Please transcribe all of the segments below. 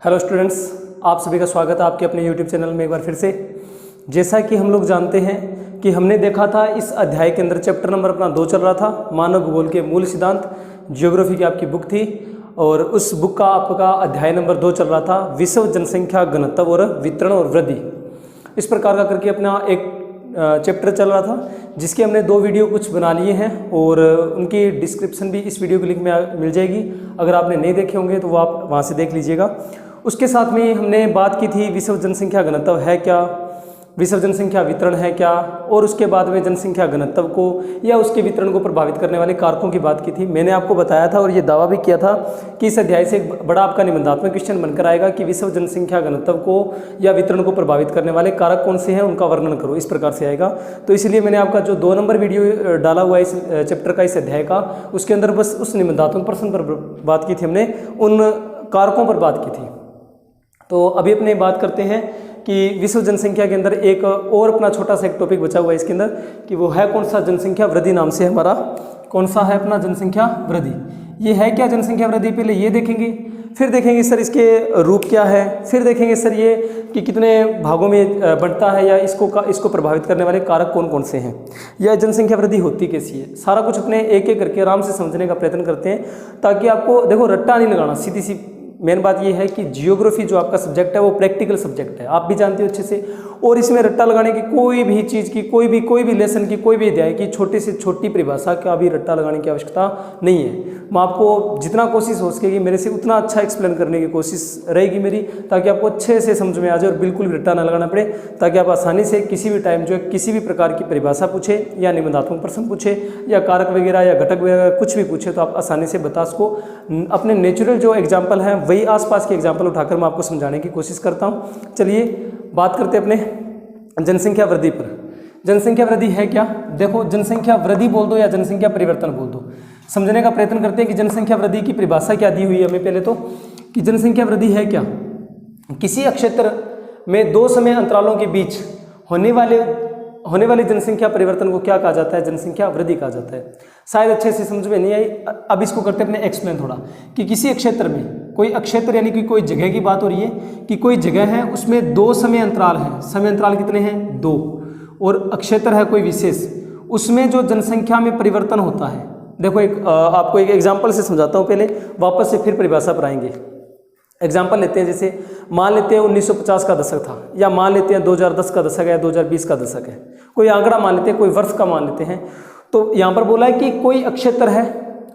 Hello students, आप सभी का स्वागत है आपके अपने यूट्यूब चैनल में एक बार फिर से। जैसा कि हम लोग जानते हैं कि हमने देखा था इस अध्याय के अंदर चैप्टर नंबर अपना 2 चल रहा था, मानव भूगोल के मूल सिद्धांत, जियोग्राफी की आपकी बुक थी और उस बुक का आपका अध्याय नंबर 2 चल रहा था विश्व जनसंख्या घनत्व और वितरण और वृद्धि। इस प्रकार का करके अपना एक चैप्टर चल रहा था जिसके हमने 2 वीडियो कुछ बना लिए हैं और उनकी डिस्क्रिप्शन भी इस वीडियो के लिंक में मिल जाएगी। अगर आपने नहीं देखे होंगे तो वो आप वहाँ से देख लीजिएगा। उसके साथ में हमने बात की थी विश्व जनसंख्या घनत्व है क्या, विश्व जनसंख्या वितरण है क्या, और उसके बाद में जनसंख्या घनत्व को या उसके वितरण को प्रभावित करने वाले कारकों की बात की थी। मैंने आपको बताया था और ये दावा भी किया था कि इस अध्याय से एक बड़ा आपका निबंधात्मक क्वेश्चन बनकर आएगा कि विश्व जनसंख्या घनत्व को या वितरण को प्रभावित करने वाले कारक कौन से हैं, उनका वर्णन करो, इस प्रकार से आएगा। तो इसलिए मैंने आपका जो 2 नंबर वीडियो डाला हुआ है इस चैप्टर का, इस अध्याय का, उसके अंदर बस उस निबंधात्मक प्रश्न पर बात की थी, हमने उन कारकों पर बात की थी। तो अभी अपने बात करते हैं कि विश्व जनसंख्या के अंदर एक और अपना छोटा सा एक टॉपिक बचा हुआ है इसके अंदर कि वो है कौन सा, जनसंख्या वृद्धि नाम से हमारा कौन सा है अपना जनसंख्या वृद्धि। ये है क्या जनसंख्या वृद्धि, पहले ये देखेंगे, फिर देखेंगे सर इसके रूप क्या है, फिर देखेंगे सर ये कि कितने भागों में बढ़ता है या इसको प्रभावित करने वाले कारक कौन कौन से हैं, या जनसंख्या वृद्धि होती कैसी है। सारा कुछ अपने एक एक करके आराम से समझने का प्रयत्न करते हैं ताकि आपको देखो रट्टा नहीं लगाना, सीधी सी मेन बात ये है कि जियोग्राफी जो आपका सब्जेक्ट है वो प्रैक्टिकल सब्जेक्ट है, आप भी जानते हो अच्छे से, और इसमें रट्टा लगाने की कोई भी चीज़ की कोई भी लेसन की कोई भी अध्याय की छोटी से छोटी परिभाषा का भी रट्टा लगाने की आवश्यकता नहीं है। मैं आपको जितना कोशिश हो सकेगी मेरे से उतना अच्छा एक्सप्लेन करने की कोशिश रहेगी मेरी, ताकि आपको अच्छे से समझ में आ जाए और बिल्कुल भी रट्टा ना लगाना पड़े, ताकि आप आसानी से किसी भी टाइम जो है किसी भी प्रकार की परिभाषा पूछे या निबंधात्मक प्रश्न पूछे या कारक वगैरह या घटक वगैरह कुछ भी पूछे तो आप आसानी से बता सको। अपने नेचुरल जो एग्जाम्पल हैं वही आसपास के एग्जाम्पल उठाकर मैं आपको समझाने की कोशिश करता हूँ। चलिए बात करते हैं अपने जनसंख्या वृद्धि पर। जनसंख्या वृद्धि है क्या, देखो जनसंख्या वृद्धि बोल दो या जनसंख्या परिवर्तन बोल दो, समझने का प्रयत्न करते हैं कि जनसंख्या वृद्धि की परिभाषा क्या दी हुई है हमें। पहले तो कि जनसंख्या वृद्धि है क्या, किसी क्षेत्र में 2 समय अंतरालों के बीच होने वाली जनसंख्या परिवर्तन को क्या कहा जाता है, जनसंख्या वृद्धि कहा जाता है। शायद अच्छे से समझ में नहीं आई, अब इसको करते अपने एक्सप्लेन थोड़ा कि किसी क्षेत्र में, कोई अक्षेत्र यानी कि कोई जगह की बात हो रही है कि कोई जगह है उसमें 2 समय अंतराल हैं, समय अंतराल कितने हैं 2, और अक्षेत्र है कोई विशेष, उसमें जो जनसंख्या में परिवर्तन होता है। देखो आपको एक एग्जाम्पल से समझाता हूँ, पहले वापस से फिर परिभाषा पर आएंगे। एग्जाम्पल लेते हैं, जैसे मान लेते हैं 1950 का दशक था, या मान लेते हैं 2010 का दशक है, 2020 का दशक है, कोई आंकड़ा मान लेते हैं, कोई वर्ष का मान लेते हैं। तो यहाँ पर बोला है कि कोई क्षेत्र है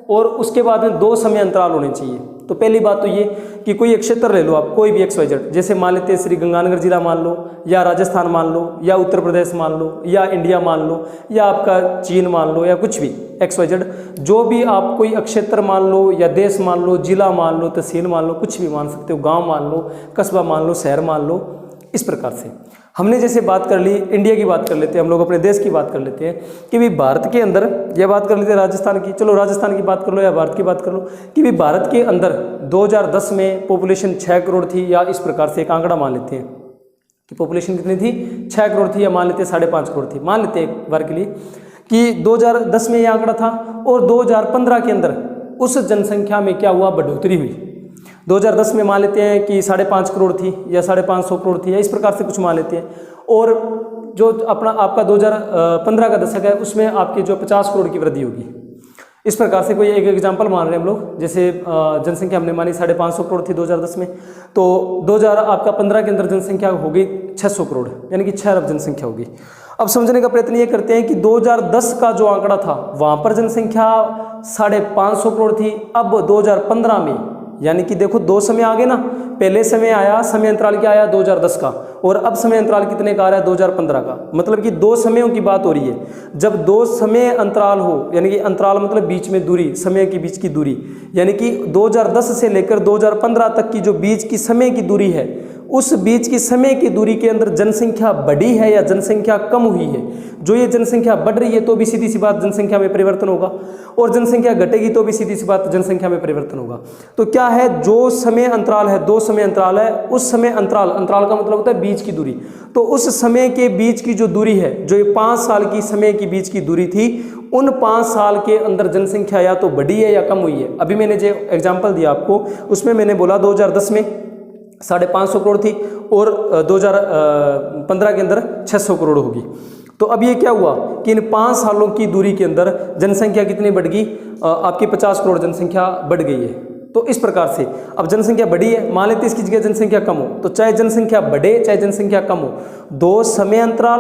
और उसके बाद में 2 समय अंतराल होने चाहिए। तो पहली बात तो ये कि कोई क्षेत्र ले लो आप, कोई भी XYZ, जैसे मान लेते हैं श्री गंगानगर जिला मान लो, या राजस्थान मान लो, या उत्तर प्रदेश मान लो, या इंडिया मान लो, या आपका चीन मान लो, या कुछ भी XYZ, जो भी आप कोई क्षेत्र मान लो या देश मान लो, जिला मान लो, तहसील मान लो, कुछ भी मान सकते हो, गाँव मान लो, कस्बा मान लो, शहर मान लो। इस प्रकार से हमने जैसे बात कर ली, इंडिया की बात कर लेते हैं हम लोग, अपने देश की बात कर लेते हैं कि भाई भारत के अंदर, यह बात कर लेते हैं राजस्थान की, चलो राजस्थान की बात कर लो या भारत की बात कर लो कि भाई भारत के अंदर 2010 में पॉपुलेशन 6 करोड़ थी, या इस प्रकार से एक आंकड़ा मान लेते हैं कि पॉपुलेशन कितनी थी, 6 करोड़ थी, या मान लेते हैं 5.5 करोड़ थी, मान लेते हैं एक बार के लिए कि 2010 में यह आंकड़ा था, और 2015 के अंदर उस जनसंख्या में क्या हुआ, बढ़ोतरी हुई। 2010 में मान लेते हैं कि 5.5 करोड़ थी या 550 करोड़ थी, या इस प्रकार से कुछ मान लेते हैं, और जो अपना आपका 2015 का दशक है उसमें आपकी जो 50 करोड़ की वृद्धि होगी। इस प्रकार से कोई एक एग्जांपल मान रहे हैं हम लोग, जैसे जनसंख्या हमने मानी 550 करोड़ थी 2010 में, तो 2015 के अंदर जनसंख्या हो गई 600 करोड़, यानी कि 6 अरब जनसंख्या होगी। अब समझने का प्रयत्न ये करते हैं कि 2010 का जो आंकड़ा था वहाँ पर जनसंख्या 550 करोड़ थी, अब 2015 में, यानी कि देखो 2 समय आ गए ना, पहले समय आया, समय अंतराल क्या आया 2010 का, और अब समय अंतराल कितने का आ रहा है 2015 का, मतलब कि 2 समयों की बात हो रही है। जब 2 समय अंतराल हो, यानी कि अंतराल मतलब बीच में दूरी, समय के बीच की दूरी, यानी कि 2010 से लेकर 2015 तक की जो बीच की समय की दूरी है, उस बीच की समय की दूरी के अंदर जनसंख्या बढ़ी है या जनसंख्या कम हुई है। जो ये जनसंख्या बढ़ रही है तो भी सीधी सी बात जनसंख्या में परिवर्तन होगा, और जनसंख्या घटेगी तो भी सीधी सी बात जनसंख्या में परिवर्तन होगा। तो क्या है, जो समय अंतराल है, 2 समय अंतराल है, उस समय अंतराल का मतलब होता है बीच की दूरी, तो उस समय के बीच की जो दूरी है, जो ये 5 साल की समय की बीच की दूरी थी, उन 5 साल के अंदर जनसंख्या या तो बढ़ी है या कम हुई है। अभी मैंने जो एग्जाम्पल दिया आपको उसमें मैंने बोला 2010 में 550 करोड़ थी और 2015 के अंदर 600 करोड़ होगी। तो अब ये क्या हुआ कि इन 5 सालों की दूरी के अंदर जनसंख्या कितनी बढ़ गई, आपकी 50 करोड़ जनसंख्या बढ़ गई है। तो इस प्रकार से अब जनसंख्या बढ़ी है, मान लेते इसकी जगह जनसंख्या कम हो, तो चाहे जनसंख्या बढ़े चाहे जनसंख्या कम हो, 2 समय अंतराल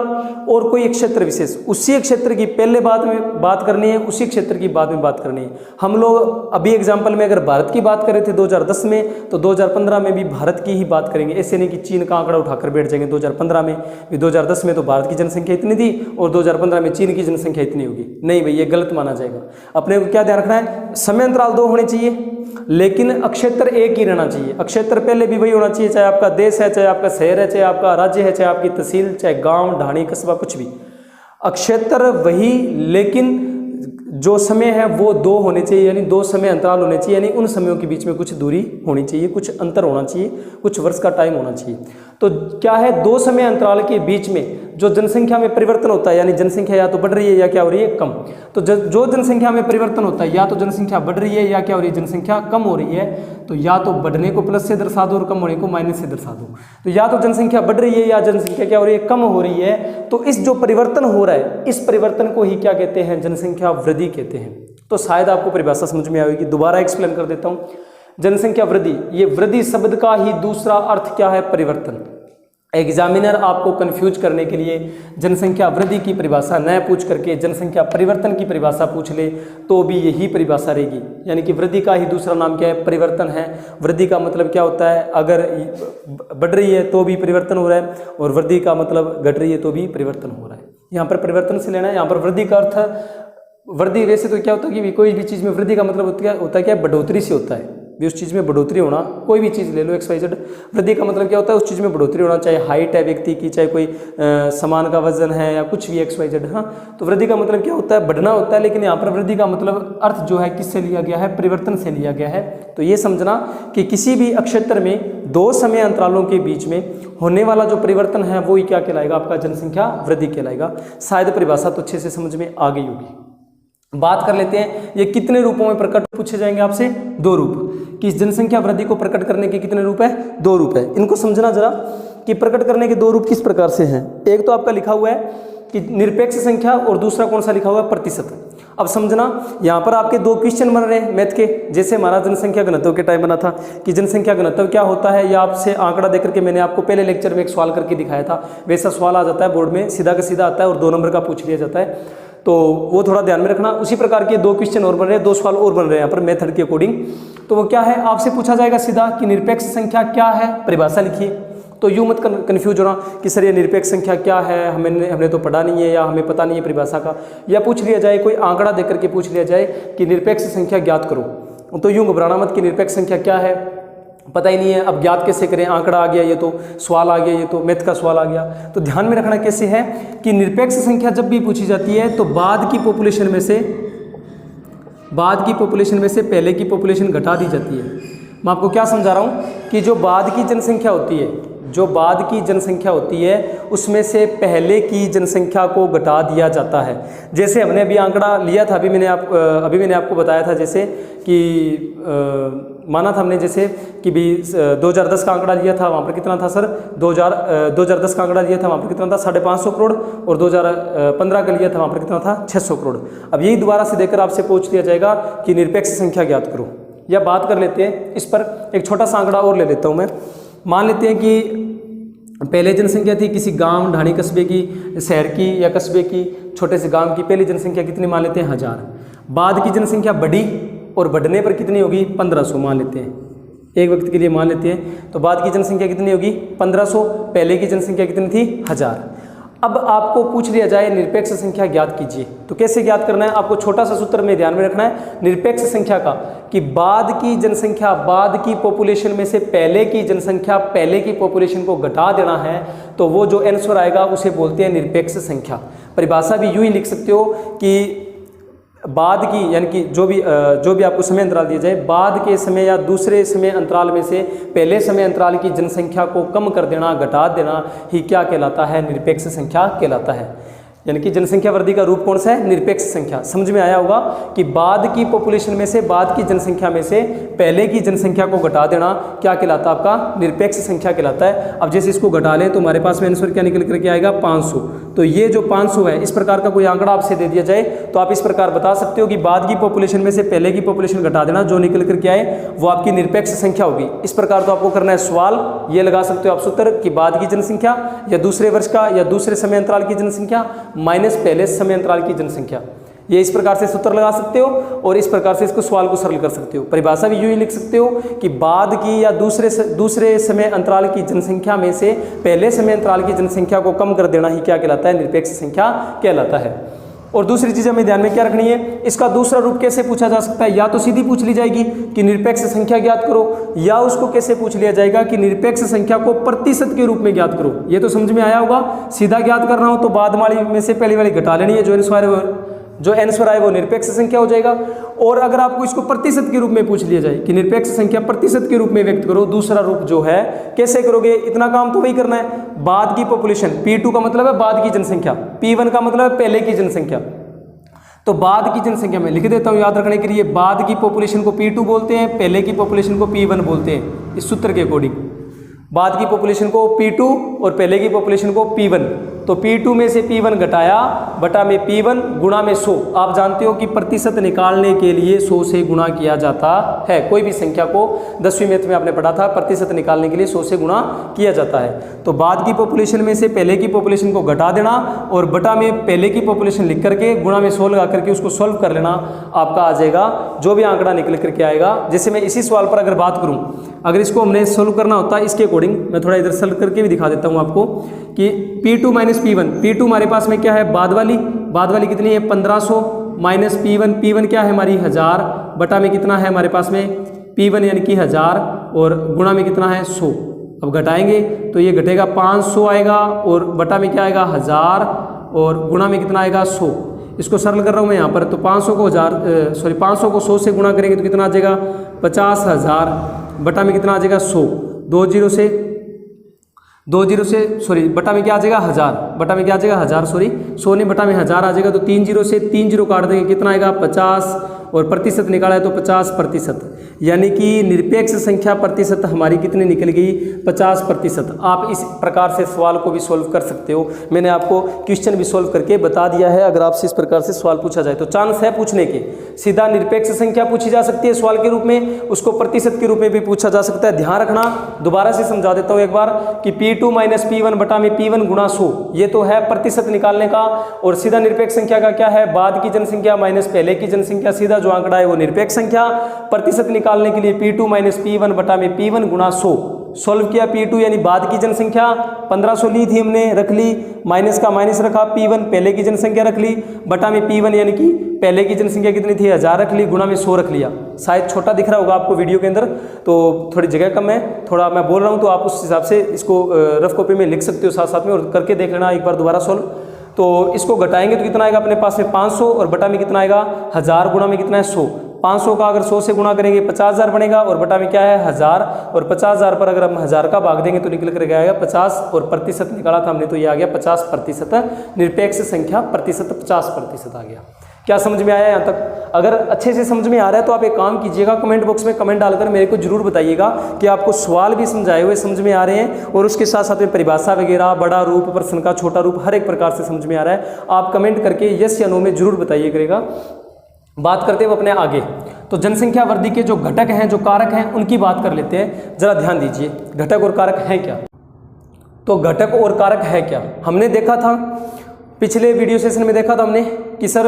और कोई एक क्षेत्र विशेष, उसी एक क्षेत्र की पहले बात करनी है, उसी क्षेत्र की बाद में बात करनी है। हम लोग अभी एग्जाम्पल में अगर भारत की बात करें थे 2010 में, तो 2015 में भी भारत की ही बात करेंगे। ऐसे नहीं कि चीन का आंकड़ा उठाकर बैठ जाएंगे 2015 में, 2010 में तो भारत की जनसंख्या इतनी थी और 2015 में चीन की जनसंख्या इतनी होगी। नहीं भाई, ये गलत माना जाएगा। अपने को क्या ध्यान रखना है, समय अंतराल 2 होने चाहिए लेकिन अक्षेत्र एक ही रहना चाहिए। अक्षेत्र पहले भी वही होना चाहिए, चाहे आपका देश है, चाहे आपका शहर है, चाहे आपका राज्य है, चाहे आपकी तहसील, चाहे गांव, ढाणी, कस्बा, कुछ भी, अक्षेत्र वही, लेकिन जो समय है वो 2 होने चाहिए, यानी 2 समय अंतराल होने चाहिए, यानी उन समयों के बीच में कुछ दूरी होनी चाहिए, कुछ अंतर होना चाहिए, कुछ वर्ष का टाइम होना चाहिए। तो क्या है, 2 समय अंतराल के बीच में जो जनसंख्या में परिवर्तन होता है, यानी जनसंख्या या तो बढ़ रही है या क्या हो रही है, कम। तो जो जनसंख्या में परिवर्तन होता है, या तो जनसंख्या बढ़ रही है या क्या हो रही है, जनसंख्या कम हो रही है। तो या तो बढ़ने को प्लस से दर्शा दो और कम होने को माइनस से दर्शा दो। तो या तो जनसंख्या बढ़ रही है या जनसंख्या क्या हो रही है, कम हो रही है। तो इस जो परिवर्तन हो रहा है, इस परिवर्तन को ही क्या कहते हैं, जनसंख्या वृद्धि कहते हैं। तो शायद आपको परिभाषा समझ में आएगी, दोबारा एक्सप्लेन कर देता हूँ। जनसंख्या वृद्धि, ये वृद्धि शब्द का ही दूसरा अर्थ क्या है, परिवर्तन। एग्जामिनर आपको कंफ्यूज करने के लिए जनसंख्या वृद्धि की परिभाषा न पूछ करके जनसंख्या परिवर्तन की परिभाषा पूछ ले तो भी यही परिभाषा रहेगी। यानी कि वृद्धि का ही दूसरा नाम क्या है, परिवर्तन है। वृद्धि का मतलब क्या होता है, अगर बढ़ रही है तो भी परिवर्तन हो रहा है, और वृद्धि का मतलब घट रही है तो भी परिवर्तन हो रहा है। यहाँ पर परिवर्तन से लेना है। यहाँ पर वृद्धि का अर्थ, वृद्धि वैसे तो क्या होता है कि कोई भी चीज़ में वृद्धि का मतलब होता है क्या, बढ़ोतरी से होता है भी, उस चीज़ में बढ़ोतरी होना। कोई भी चीज़ ले लो XYZ, वृद्धि का मतलब क्या होता है, उस चीज़ में बढ़ोतरी होना, चाहे हाइट है व्यक्ति की, चाहे कोई सामान का वजन है या कुछ भी XYZ। हाँ, तो वृद्धि का मतलब क्या होता है, बढ़ना होता है। लेकिन यहाँ पर वृद्धि का मतलब अर्थ जो है किससे लिया गया है, परिवर्तन से लिया गया है। तो ये समझना कि किसी भी अक्षेत्र में 2 समय अंतरालों के बीच में होने वाला जो परिवर्तन है वो ही क्या कहलाएगा, आपका जनसंख्या वृद्धि कहलाएगा। शायद परिभाषा तो अच्छे से समझ में आ गई होगी। बात कर लेते हैं, ये कितने रूपों में प्रकट पूछे जाएंगे आपसे, 2 रूप। कि जनसंख्या वृद्धि को प्रकट करने के कितने रूप है, 2 रूप है। इनको समझना जरा कि प्रकट करने के 2 रूप किस प्रकार से हैं। एक तो आपका लिखा हुआ है कि निरपेक्ष संख्या, और दूसरा कौन सा लिखा हुआ है, प्रतिशत। अब समझना, यहाँ पर आपके 2 क्वेश्चन बन रहे हैं मैथ के। जैसे हमारा जनसंख्या घनत्व के टाइम बना था कि जनसंख्या घनत्व क्या होता है, या आपसे आंकड़ा देकर के मैंने आपको पहले लेक्चर में एक सवाल करके दिखाया था, वैसा सवाल आ जाता है बोर्ड में, सीधा का सीधा आता है और 2 नंबर का पूछ लिया जाता है। तो वो थोड़ा ध्यान में रखना। उसी प्रकार के 2 क्वेश्चन और बन रहे हैं, 2 सवाल और बन रहे हैं यहाँ पर मेथड के अकॉर्डिंग। तो वो क्या है, आपसे पूछा जाएगा सीधा कि निरपेक्ष संख्या क्या है, परिभाषा लिखिए। तो यूँ मत कन्फ्यूज होना कि सर ये निरपेक्ष संख्या क्या है, हमने तो पढ़ा नहीं है या हमें पता नहीं है परिभाषा का। या पूछ लिया जाए, कोई आंकड़ा देकर के पूछ लिया जाए कि निरपेक्ष संख्या ज्ञात करो, तो यूँ घबराना मत कि निरपेक्ष संख्या क्या है, पता ही नहीं है, अब ज्ञात कैसे करें, आंकड़ा आ गया, ये तो सवाल आ गया, ये तो मैथ का सवाल आ गया। तो ध्यान में रखना कैसे है कि निरपेक्ष संख्या जब भी पूछी जाती है तो बाद की पॉपुलेशन में से पहले की पॉपुलेशन घटा दी जाती है। मैं आपको क्या समझा रहा हूँ कि जो बाद की जनसंख्या होती है, उसमें से पहले की जनसंख्या को घटा दिया जाता है। जैसे हमने अभी आंकड़ा लिया था, अभी मैंने आपको बताया था, जैसे कि माना था हमने, जैसे कि भी 2010 का आंकड़ा लिया था, वहाँ पर कितना था सर, 2010 का आंकड़ा लिया था, वहाँ पर कितना था, 550 करोड़, और 2015 का लिया था, वहाँ पर कितना था, 600 करोड़। अब यही दोबारा से देकर आपसे पूछ लिया जाएगा कि निरपेक्ष संख्या ज्ञात करो। या बात कर लेते हैं इस पर, एक छोटा सा आंकड़ा और ले लेता हूँ मैं। मान लेते हैं कि पहले जनसंख्या थी किसी गांव, ढाणी, कस्बे की, शहर की या कस्बे की, छोटे से गांव की पहली जनसंख्या कितनी मान लेते हैं, 1000। बाद की जनसंख्या बढ़ी और बढ़ने पर कितनी होगी, 1500 मान लेते हैं, एक वक्त के लिए मान लेते हैं। तो बाद की जनसंख्या कितनी होगी, 1500। पहले की जनसंख्या कितनी थी, 1000। अब आपको पूछ लिया जाए निरपेक्ष संख्या ज्ञात कीजिए, तो कैसे ज्ञात करना है, आपको छोटा सा सूत्र में ध्यान में रखना है निरपेक्ष संख्या का, कि बाद की जनसंख्या, बाद की पॉपुलेशन में से पहले की जनसंख्या, पहले की पॉपुलेशन को घटा देना है, तो वो जो आंसर आएगा उसे बोलते हैं निरपेक्ष संख्या। परिभाषा भी यूं ही लिख सकते हो कि बाद की, यानी कि जो भी आपको समय अंतराल दिया जाए, बाद के समय या दूसरे समय अंतराल में से पहले समय अंतराल की जनसंख्या को कम कर देना, घटा देना ही क्या कहलाता है, निरपेक्ष संख्या कहलाता है। यानी कि जनसंख्या वृद्धि का रूप कौन सा है? निरपेक्ष संख्या। समझ में आया होगा कि बाद की पॉपुलेशन में से, बाद की जनसंख्या में से पहले की जनसंख्या को घटा देना क्या कहलाता है? आपका निरपेक्ष संख्या कहलाता है। अब जैसे इसको घटा लें तो हमारे पास में आंसर क्या निकल करके आएगा? 500। तो ये जो 500 है, इस प्रकार का कोई आंकड़ा आपसे दे दिया जाए तो आप इस प्रकार बता सकते हो कि बाद की पॉपुलेशन में से पहले की पॉपुलेशन घटा देना, जो निकल करके आए वो आपकी निरपेक्ष संख्या होगी। इस प्रकार तो आपको करना है सवाल, ये लगा सकते हो आप सूत्र कि बाद की जनसंख्या या दूसरे वर्ष का या दूसरे समय अंतराल की जनसंख्या माइनस पहले समय अंतराल की जनसंख्या। ये इस प्रकार से सूत्र लगा सकते हो और इस प्रकार से इसको सवाल को सरल कर सकते हो। परिभाषा भी यूं ही लिख सकते हो कि बाद की या दूसरे समय अंतराल की जनसंख्या में से पहले समय अंतराल की जनसंख्या को कम कर देना ही क्या कहलाता है? निरपेक्ष संख्या कहलाता है। और दूसरी चीज हमें ध्यान में क्या रखनी है, इसका दूसरा रूप कैसे पूछा जा सकता है? या तो सीधी पूछ ली जाएगी कि निरपेक्ष संख्या ज्ञात करो, या उसको कैसे पूछ लिया जाएगा कि निरपेक्ष संख्या को प्रतिशत के रूप में ज्ञात करो। ये तो समझ में आया होगा। सीधा ज्ञात करना हो तो बाद वाली में से पहली वाली घटा लेनी है, जो आंसर आए वो निरपेक्ष संख्या हो जाएगा। और अगर आपको इसको प्रतिशत के रूप में पूछ लिया जाए कि निरपेक्ष संख्या प्रतिशत के रूप में व्यक्त करो, दूसरा रूप जो है कैसे करोगे? इतना काम तो वही करना है, बाद की पॉपुलेशन, P2 का मतलब है बाद की जनसंख्या, P1 का मतलब है पहले की जनसंख्या। तो बाद की जनसंख्या में लिख देता हूं याद रखने के लिए, बाद की पॉपुलेशन को P2 बोलते हैं, पहले की पॉपुलेशन को P1 बोलते हैं। इस सूत्र के अकॉर्डिंग बाद की पॉपुलेशन को P2 और पहले की पॉपुलेशन को P1। तो P2 में से P1 घटाया बटा में P1 गुणा में 100। आप जानते हो कि प्रतिशत निकालने के लिए 100 से गुणा किया जाता है। कोई भी संख्या को 10वीं मैथ में आपने पढ़ा था, प्रतिशत निकालने के लिए 100 से गुणा किया जाता है। तो बाद की पॉपुलेशन में से पहले की पॉपुलेशन को घटा देना और बटा में पहले की पॉपुलेशन लिख करके गुणा में 100 लगा करके उसको सॉल्व कर लेना, आपका आ जाएगा जो भी आंकड़ा निकल करके आएगा। जैसे मैं इसी सवाल पर अगर बात करूं, अगर इसको हमने सोल्व करना होता है इसके अकॉर्डिंग, मैं थोड़ा इधर सॉल्व करके भी दिखा देता हूं आपको कि P2 माइनस P1, P2 हमारे पास में क्या है? बाद वाली कितनी है? 1500 माइनस P1, P1 क्या है हमारी? 1000 बटा में कितना है हमारे पास में? P1 यानी कि 1000 और गुणा में कितना है? 100। अब घटाएंगे तो ये घटेगा 500 आएगा और बटा में क्या आएगा? 1000 और गुणा में कितना आएगा? 100। इसको सरल कर रहा हूँ मैं यहाँ पर। तो 500 को 100 से गुणा करेंगे तो कितना आ जाएगा? 50,000 बटा में कितना आ जाएगा? 100। बटा में क्या आ जाएगा? 1000 बटा में क्या आ जाएगा? 1000 100 नहीं, बटा में 1000 आ जाएगा। तो 3 0 से 3 0 काट देंगे, कितना आएगा? 50 और प्रतिशत निकाला है तो 50%, यानी कि निरपेक्ष संख्या प्रतिशत हमारी कितनी निकल गई? 50%। आप इस प्रकार से सवाल को भी सोल्व कर सकते हो। मैंने आपको क्वेश्चन भी सोल्व करके बता दिया है। अगर आपसे इस प्रकार से सवाल पूछा जाए तो चांस है पूछने के। सीधा निरपेक्ष संख्या पूछी जा सकती है सवाल के रूप में, उसको प्रतिशत के रूप में भी पूछा जा सकता है। ध्यान रखना, दोबारा से समझा देता हूँ एक बार कि P2 माइनस P1 बटा में P1 गुणा 100, ये तो है प्रतिशत निकालने का। और सीधा निरपेक्ष संख्या का क्या है? बाद की जनसंख्या माइनस पहले की जनसंख्या। सीधा जो आंकड़ा है वो निरपेक्ष संख्या। प्रतिशत निकालने के लिए P2 माइनस P1 बटा में P1 गुणा 100। सोल्व किया P2 यानी बाद की जनसंख्या 1500 ली थी हमने, रख ली, माइनस का माइनस रखा, P1 पहले की जनसंख्या रख ली, बटा में P1 यानी कि पहले की जनसंख्या कितनी थी? 1000 रख ली, गुणा में 100 रख लिया। शायद छोटा दिख रहा होगा आपको वीडियो के अंदर, तो थोड़ी जगह कम है, थोड़ा मैं बोल रहा हूँ तो आप उस हिसाब से इसको रफ कॉपी में लिख सकते हो साथ साथ में, और करके देख लेना एक बार दोबारा सोल्व। तो इसको घटाएंगे तो कितना आएगा अपने पास में? 500 और बटा में कितना आएगा? 1000 गुणा में कितना है? 100। 500 का अगर 100 से गुणा करेंगे 50,000 बनेगा और बटा में क्या है? 1000, और 50,000 पर अगर हम 1000 का भाग देंगे तो निकल कर आएगा 50, और प्रतिशत निकाला था हमने तो ये आ गया 50%। निरपेक्ष संख्या प्रतिशत 50% आ गया। क्या समझ में आया यहाँ तक? अगर अच्छे से समझ में आ रहा है तो आप एक काम कीजिएगा, कमेंट बॉक्स में कमेंट डालकर मेरे को जरूर बताइएगा कि आपको सवाल भी समझाए हुए समझ में आ रहे हैं और उसके साथ साथ में परिभाषा वगैरह, बड़ा रूप, प्रश्न का छोटा रूप, हर एक प्रकार से समझ में आ रहा है। आप कमेंट करके यस या नो में जरूर बताइए करेगा। बात करते हैं अपने आगे, तो जनसंख्या वृद्धि के जो घटक हैं, जो कारक हैं, उनकी बात कर लेते हैं। जरा ध्यान दीजिए, घटक और कारक हैं क्या? तो घटक और कारक है क्या? हमने देखा था पिछले वीडियो सेशन में, देखा था हमने कि सर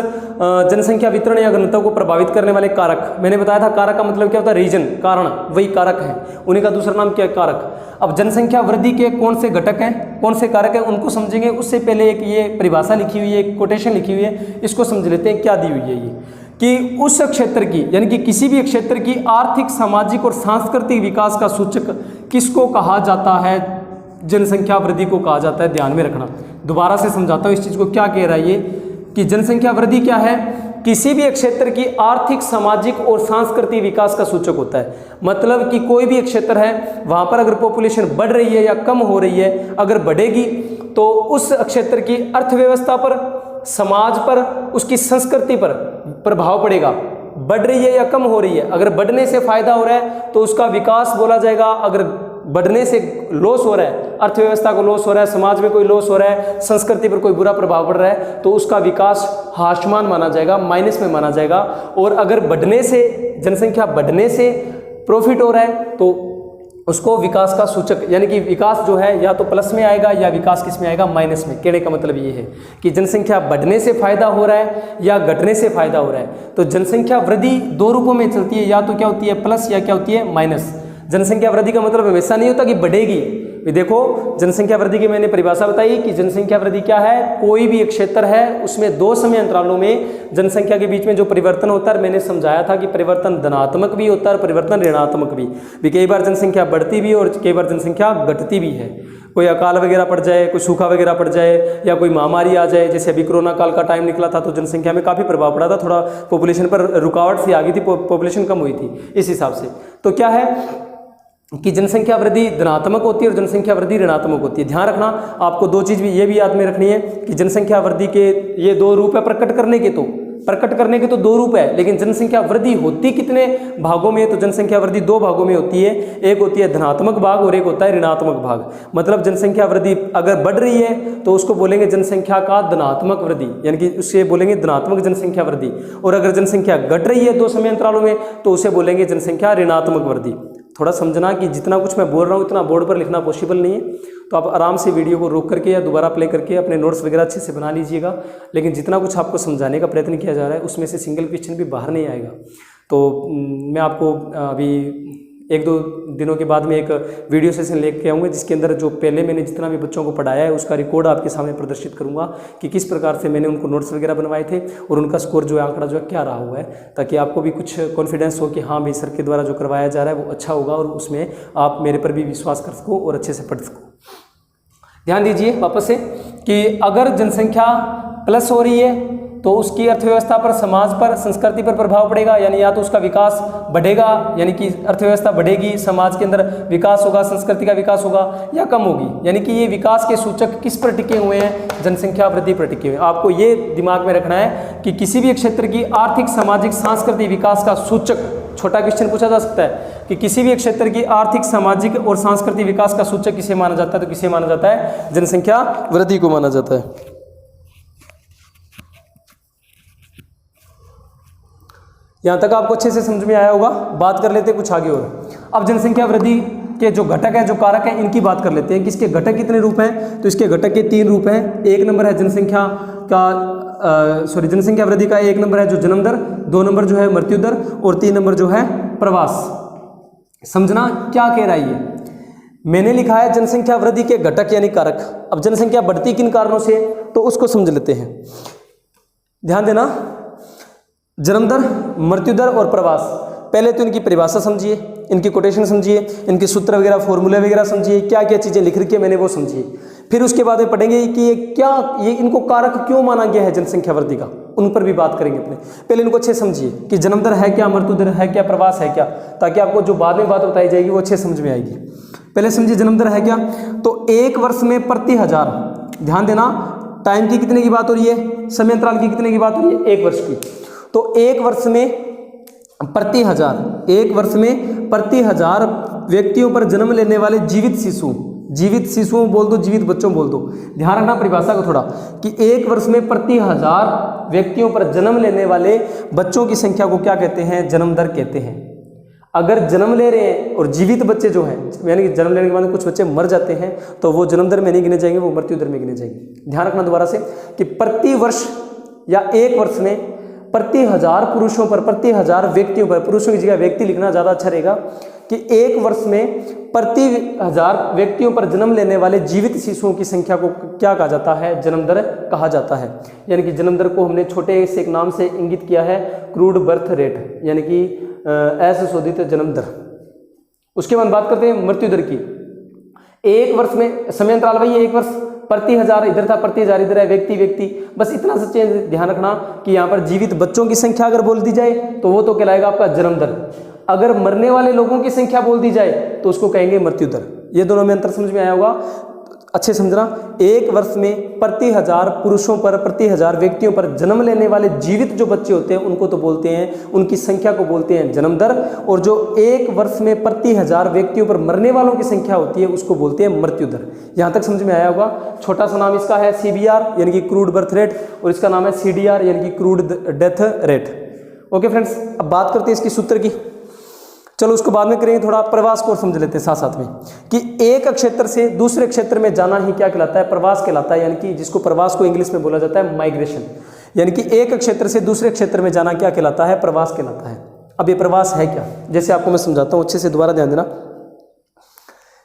जनसंख्या वितरण या घनत्व को प्रभावित करने वाले कारक, मैंने बताया था कारक का मतलब क्या होता है? रीजन, कारण, वही कारक है, उन्हीं का दूसरा नाम क्या है? कारक। अब जनसंख्या वृद्धि के कौन से घटक हैं, कौन से कारक हैं, उनको समझेंगे। उससे पहले एक ये परिभाषा लिखी हुई है, एक कोटेशन लिखी हुई है, इसको समझ लेते हैं क्या दी हुई है ये, कि उस क्षेत्र की, यानी कि किसी भी क्षेत्र की आर्थिक, सामाजिक और सांस्कृतिक विकास का सूचक किसको कहा जाता है? जनसंख्या वृद्धि को कहा जाता है। ध्यान में रखना, दोबारा से समझाता हूँ इस चीज को। क्या कह रहा है ये कि जनसंख्या वृद्धि क्या है? किसी भी क्षेत्र की आर्थिक, सामाजिक और सांस्कृतिक विकास का सूचक होता है। मतलब कि कोई भी एक क्षेत्र है, वहां पर अगर पॉपुलेशन बढ़ रही है या कम हो रही है, अगर बढ़ेगी तो उस क्षेत्र की अर्थव्यवस्था पर समाज पर, उसकी संस्कृति पर प्रभाव पड़ेगा। बढ़ रही है या कम हो रही है, अगर बढ़ने से फायदा हो रहा है तो उसका विकास बोला जाएगा, अगर बढ़ने से लॉस हो रहा है, अर्थव्यवस्था को लॉस हो रहा है, समाज में कोई लॉस हो रहा है, संस्कृति पर कोई बुरा प्रभाव पड़ रहा है, तो उसका विकास हाशमान माना जाएगा, माइनस में माना जाएगा। और अगर बढ़ने से, जनसंख्या बढ़ने से प्रॉफिट हो रहा है तो उसको विकास का सूचक, यानी कि विकास जो है या तो प्लस में आएगा या विकास किस में आएगा, माइनस में। कहने का मतलब ये है कि जनसंख्या बढ़ने से फायदा हो रहा है या घटने से फायदा हो रहा है। तो जनसंख्या वृद्धि दो रूपों में चलती है, या तो क्या होती है प्लस या क्या होती है माइनस। जनसंख्या वृद्धि का मतलब हमेशा नहीं होता कि बढ़ेगी। देखो जनसंख्या वृद्धि की मैंने परिभाषा बताई कि जनसंख्या वृद्धि क्या है, कोई भी एक क्षेत्र है उसमें दो समय अंतरालों में जनसंख्या के बीच में जो परिवर्तन होता है, मैंने समझाया था कि परिवर्तन धनात्मक भी होता है और परिवर्तन ऋणात्मक भी। कई बार जनसंख्या बढ़ती भी और कई बार जनसंख्या घटती भी है। कोई अकाल वगैरह पड़ जाए, कोई सूखा वगैरह पड़ जाए, या कोई महामारी आ जाए, जैसे अभी कोरोना काल का टाइम निकला था तो जनसंख्या में काफ़ी प्रभाव पड़ा था, थोड़ा पॉपुलेशन पर रुकावट सी आ गई थी, पॉपुलेशन कम हुई थी इस हिसाब से। तो क्या है कि जनसंख्या वृद्धि धनात्मक होती है और जनसंख्या वृद्धि ऋणात्मक होती है। ध्यान रखना, आपको दो चीज़ भी ये भी याद में रखनी है कि जनसंख्या वृद्धि के ये दो रूप है प्रकट करने के, तो दो रूप है, लेकिन जनसंख्या वृद्धि होती कितने भागों में, तो जनसंख्या वृद्धि दो भागों में होती है। एक होती है धनात्मक भाग और एक होता है ऋणात्मक भाग। मतलब जनसंख्या वृद्धि अगर बढ़ रही है तो उसको बोलेंगे जनसंख्या का धनात्मक वृद्धि, यानी कि उससे बोलेंगे धनात्मक जनसंख्या वृद्धि। और अगर जनसंख्या घट रही है दो समय अंतरालों में तो उसे बोलेंगे जनसंख्या ऋणात्मक वृद्धि। थोड़ा समझना कि जितना कुछ मैं बोल रहा हूँ इतना बोर्ड पर लिखना पॉसिबल नहीं है, तो आप आराम से वीडियो को रोक करके या दोबारा प्ले करके अपने नोट्स वगैरह अच्छे से बना लीजिएगा। लेकिन जितना कुछ आपको समझाने का प्रयत्न किया जा रहा है उसमें से सिंगल क्वेश्चन भी बाहर नहीं आएगा। तो मैं आपको अभी एक दो दिनों के बाद में एक वीडियो सेशन लेके आऊँगा जिसके अंदर जो पहले मैंने जितना भी बच्चों को पढ़ाया है उसका रिकॉर्ड आपके सामने प्रदर्शित करूँगा कि किस प्रकार से मैंने उनको नोट्स वगैरह बनवाए थे और उनका स्कोर जो है, आंकड़ा जो है क्या रहा हुआ है, ताकि आपको भी कुछ कॉन्फिडेंस हो कि हाँ भाई सर के द्वारा जो करवाया जा रहा है वो अच्छा होगा और उसमें आप मेरे पर भी विश्वास कर सको और अच्छे से पढ़ सको। ध्यान दीजिए वापस से कि अगर जनसंख्या प्लस हो रही है तो उसकी अर्थव्यवस्था पर, समाज पर, संस्कृति पर प्रभाव पड़ेगा, यानी या तो उसका विकास बढ़ेगा, यानी कि अर्थव्यवस्था बढ़ेगी, समाज के अंदर विकास होगा, संस्कृति का विकास होगा, या कम होगी। यानी कि ये विकास के सूचक किस पर टिके हुए हैं, जनसंख्या वृद्धि पर टिके हुए हैं। आपको ये दिमाग में रखना है कि किसी भी क्षेत्र की आर्थिक, सामाजिक, सांस्कृतिक विकास का सूचक, छोटा क्वेश्चन पूछा जा सकता है कि किसी भी क्षेत्र की आर्थिक, सामाजिक और सांस्कृतिक विकास का सूचक किसे माना जाता है, तो किसे माना जाता है, जनसंख्या वृद्धि को माना जाता है। यहाँ तक आपको अच्छे से समझ में आया होगा। बात कर लेते हैं कुछ आगे और। अब जनसंख्या वृद्धि के जो घटक है, जो कारक है, इनकी बात कर लेते हैं कि इसके घटक कितने रूप हैं। तो इसके घटक के तीन रूप हैं। एक नंबर है जनसंख्या वृद्धि का एक नंबर है जो जन्म दर, दो नंबर जो है मृत्यु दर और तीन नंबर जो है प्रवास। समझना क्या कह रहा है ये। मैंने लिखा है जनसंख्या वृद्धि के घटक यानी कारक। अब जनसंख्या बढ़ती किन कारणों से, तो उसको समझ लेते हैं। ध्यान देना, जन्म दर, मृत्यु दर और प्रवास। पहले तो इनकी परिभाषा समझिए, इनकी कोटेशन समझिए, इनके सूत्र वगैरह, फॉर्मूले वगैरह समझिए, क्या क्या चीज़ें लिख रखी है मैंने वो समझिए। फिर उसके बाद में पढ़ेंगे कि ये इनको कारक क्यों माना गया है जनसंख्या वृद्धि का, उन पर भी बात करेंगे अपने। पहले इनको अच्छे समझिए कि जन्म दर है क्या, मृत्यु दर है क्या, प्रवास है क्या, ताकि आपको जो बाद में बात बताई जाएगी वो अच्छे समझ में आएगी। पहले समझिए जन्म दर है क्या। तो एक वर्ष में प्रति हजार, ध्यान देना, टाइम की कितने की बात हो रही है, समय अंतराल की कितने की बात हो रही है, एक वर्ष की। तो एक वर्ष में प्रति हजार व्यक्तियों पर जन्म लेने वाले जीवित शिशुओं बोल दो, जीवित बच्चों बोल दो। ध्यान रखना परिभाषा को थोड़ा कि एक वर्ष में प्रति हजार व्यक्तियों पर जन्म लेने वाले बच्चों की संख्या को क्या कहते हैं, जन्म दर कहते हैं। अगर जन्म ले रहे हैं और जीवित बच्चे जो हैं, यानी कि जन्म लेने के बाद कुछ बच्चे मर जाते हैं, तो वो जन्म दर में नहीं गिने जाएंगे, वो मृत्यु दर में गिने जाएंगे। ध्यान रखना दोबारा से कि प्रति वर्ष या एक वर्ष में प्रति हजार पुरुषों पर, प्रति हजार व्यक्तियों पर, पुरुषों की जगह व्यक्ति लिखना ज़्यादा अच्छा रहेगा, कि एक वर्ष में प्रति हजार व्यक्तियों पर जन्म लेने वाले जीवित शिशुओं की संख्या को क्या कहा जाता है, जन्म दर कहा जाता है। यानी कि जन्म दर को हमने छोटे से एक नाम से इंगित किया है, क्रूड बर्थ रेट, यानी कि असंशोधित जन्म दर। उसके बाद बात करते हैं मृत्यु दर की। एक वर्ष में समय अंतराल भाई एक वर्ष, प्रति हजार इधर था, प्रति हजार इधर है, व्यक्ति, बस इतना सा चेंज ध्यान रखना कि यहाँ पर जीवित बच्चों की संख्या अगर बोल दी जाए तो वो तो कहलाएगा आपका जन्म दर। अगर मरने वाले लोगों की संख्या बोल दी जाए तो उसको कहेंगे मृत्यु दर। ये दोनों में अंतर समझ में आया होगा। अच्छे समझना, एक वर्ष में प्रति 1000 पुरुषों पर, प्रति 1000 व्यक्तियों पर जन्म लेने वाले जीवित जो बच्चे होते हैं उनको तो बोलते हैं, उनकी संख्या को बोलते हैं जन्म दर, और जो एक वर्ष में प्रति 1000 व्यक्तियों पर मरने वालों की संख्या होती है उसको बोलते हैं मृत्यु दर। यहाँ तक समझ में आया होगा। छोटा सा नाम इसका है CBR यानी कि क्रूड बर्थ रेट, और इसका नाम है CDR यानी कि crude death rate. Okay friends, अब बात करते हैं इसकी सूत्र की। चलो उसको बाद में करेंगे, थोड़ा प्रवास को समझ लेते हैं साथ साथ में कि एक क्षेत्र से दूसरे क्षेत्र में जाना ही क्या कहलाता है, प्रवास कहलाता है, यानी कि जिसको प्रवास को इंग्लिश में बोला जाता है माइग्रेशन। यानी कि एक क्षेत्र से दूसरे क्षेत्र में जाना क्या कहलाता है, प्रवास कहलाता है। अब ये प्रवास है क्या, जैसे आपको मैं समझाता हूँ, अच्छे से दोबारा ध्यान देना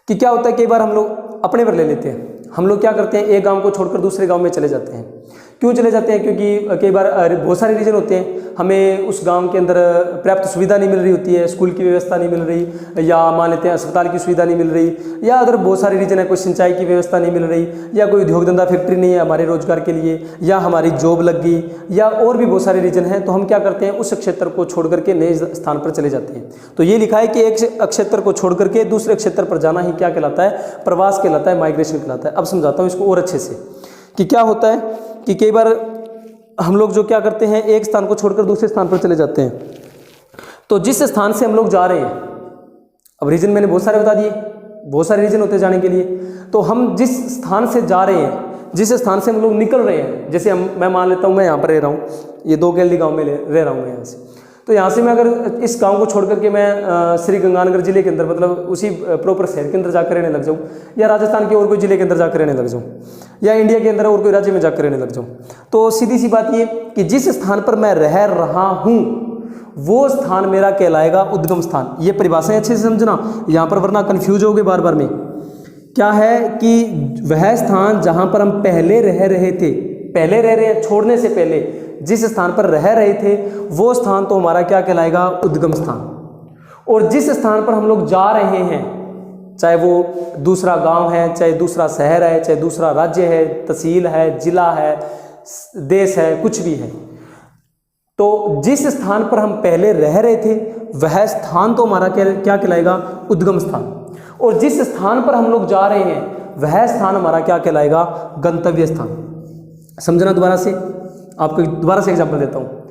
कि क्या होता है। कई बार हम लोग अपने पर ले लेते हैं, हम लोग क्या करते हैं, एक गांव को छोड़कर दूसरे गांव में चले जाते हैं। क्यों चले जाते हैं, क्योंकि कई बार बहुत सारे रीजन होते हैं, हमें उस गांव के अंदर पर्याप्त सुविधा नहीं मिल रही होती है, स्कूल की व्यवस्था नहीं मिल रही, या मान लेते हैं अस्पताल की सुविधा नहीं मिल रही, या अदर बहुत सारे रीजन है, कोई सिंचाई की व्यवस्था नहीं मिल रही, या कोई उद्योग धंधा फैक्ट्री नहीं है हमारे रोजगार के लिए, या हमारी जॉब लग गई, या और भी बहुत सारे रीजन हैं। तो हम क्या करते हैं, उस क्षेत्र को छोड़ करके नए स्थान पर चले जाते हैं। तो ये लिखा है कि एक क्षेत्र को छोड़ करके दूसरे क्षेत्र पर जाना ही क्या कहलाता है, प्रवास कहलाता है, माइग्रेशन कहलाता है। अब समझाता हूँ इसको और अच्छे से कि क्या होता है कि कई बार हम लोग जो क्या करते हैं, एक स्थान को छोड़कर दूसरे स्थान पर चले जाते हैं। तो जिस स्थान से हम लोग जा रहे हैं, अब रीजन मैंने बहुत सारे बता दिए, बहुत सारे रीजन होते हैं जाने के लिए। तो हम जिस स्थान से जा रहे हैं, जिस स्थान से हम लोग निकल रहे हैं, जैसे मैं मान लेता हूँ मैं यहाँ पर रह रहा हूँ, ये 2 गैली गाँव में रह रहा हूँ मैं यहाँ से। तो यहाँ से मैं अगर इस गांव को छोड़ करके मैं श्री गंगानगर जिले के अंदर, मतलब उसी प्रॉपर शहर के अंदर जाकर रहने लग जाऊँ, या राजस्थान के और कोई जिले के अंदर जाकर रहने लग जाऊँ, या इंडिया के अंदर और कोई राज्य में जाकर रहने लग जाऊँ, तो सीधी सी बात ये कि जिस स्थान पर मैं रह रहा हूँ वो स्थान मेरा कहलाएगा उद्गम स्थान। ये परिभाषाएं अच्छे से समझना यहाँ पर, वरना कन्फ्यूज होगे बार बार में। क्या है कि वह स्थान जहाँ पर हम पहले रह रहे थे, पहले रह रहे हैं छोड़ने से पहले जिस स्थान पर रह रहे थे वो स्थान तो हमारा क्या कहलाएगा, उद्गम स्थान। और जिस स्थान पर हम लोग जा रहे हैं, चाहे वो दूसरा गांव है, चाहे दूसरा शहर है, चाहे दूसरा राज्य है, तहसील है, जिला है, देश है, कुछ भी है, तो जिस स्थान पर हम पहले रह रहे थे वह स्थान तो हमारा क्या कहलाएगा, उद्गम स्थान। और जिस स्थान पर हम लोग जा रहे हैं वह स्थान हमारा क्या कहलाएगा, गंतव्य स्थान। समझना, दोबारा से आपको दोबारा से एग्जांपल देता हूँ।